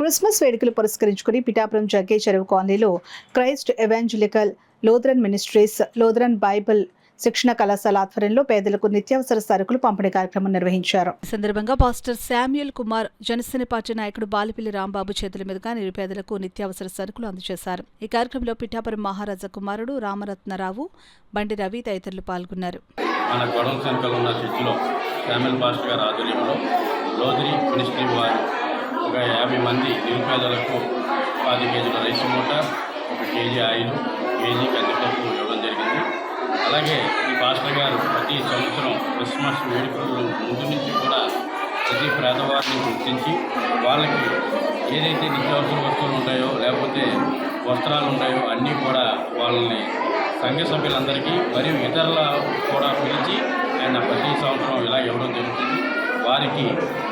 Christmas వేడుకలు పురస్కరించుకుని పిఠాపురం జగ్గే చెరువు కాలనీలో Christ evangelical Lutheran ministries Lutheran Bible శిక్షణ కళాశాల ఆధ్వర్యంలో పేదలకు నిత్యావసర సరుకులు పంపిణీ కార్యక్రమం నిర్వహించారు. ఈ సందర్భంగా pastor Samuel Kumar, Janasena party నాయకుడు బాలిపల్లి రాంబాబు చేతుల మీదుగా నిరుపేదలకు నిత్యావసర సరుకులు అందజేశారు. ఈ కార్యక్రమంలో పిఠాపురం మహారాజా కుమారుడు రామరత్నరావు, బండి రవి తదితరులు పాల్గొన్నారు. మన గొడవ సెంటర్లో ఉన్న చర్చిలో శామ్యూల్ పాస్టర్ గారి ఆధ్వర్యంలో లోదరి మినిస్ట్రీ వారు ఒక 50 మంది నిరుపేదలకు 10 కేజీల రైస్ మూట, 1 కేజీ ఆయిల్, కేజీ కందిపప్పు ఇవ్వడం జరిగింది. అలాగే ఈ పాస్టర్ గారు ప్రతి సంవత్సరం క్రిస్మస్ వేడుకలు ముందు నుంచి కూడా ప్రతి పేదవారిని గుర్తించి వాళ్ళకి ఏదైతే నిత్యావసర వస్తువులు ఉంటాయో లేకపోతే వస్త్రాలు ఉంటాయో అన్నీ కూడా వాళ్ళని సంఘ సభ్యులందరికీ మరియు ఇతరుల కూడా పిలిచి ఆయన ప్రతి సంవత్సరం ఇలా ఇవ్వడం జరుగుతుంది. వారికి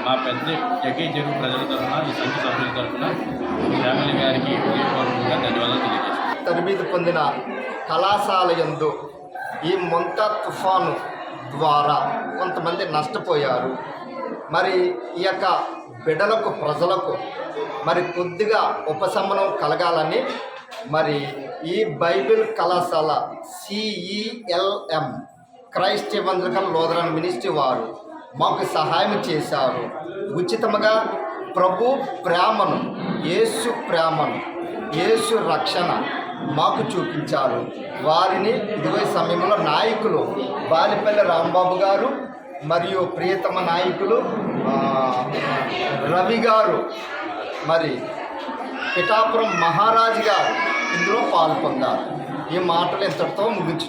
మా పెద్ద జగ్గే చెరువు ప్రజల తరఫున, ఈ సంఘ సభ్యుల తరఫున ఫ్యామిలీ గారికి హృదయపూర్వకంగా ధన్యవాదాలు తెలియజేస్తాను. తరబీదు పొందిన కళాశాల యందు ఈ మొంతా తుఫాను ద్వారా కొంతమంది నష్టపోయారు. మరి ఈ యొక్క బిడ్డలకు, ప్రజలకు మరి కొద్దిగా ఉపశమనం కలగాలని మరి ఈ బైబిల్ కళాశాల CELM క్రైస్ట్ ఎవెంజలికల్ లూథరన్ మినిస్ట్రీ వారు మాకు సహాయం చేశారు. ఉచితంగా ప్రభు ప్రేమను, యేసు ప్రేమను, యేసు రక్షణ మాకు చూపించారు. వారిని ఇదిగో సమయంలో నాయకులు బాలిపల్లి రాంబాబు గారు మరియు ప్రియతమ నాయకులు రవి గారు, మరి పిఠాపురం మహారాజు గారు ఇందులో పాల్గొన్నారు. ఈ మాటలు ఇంతటితో ముగించు.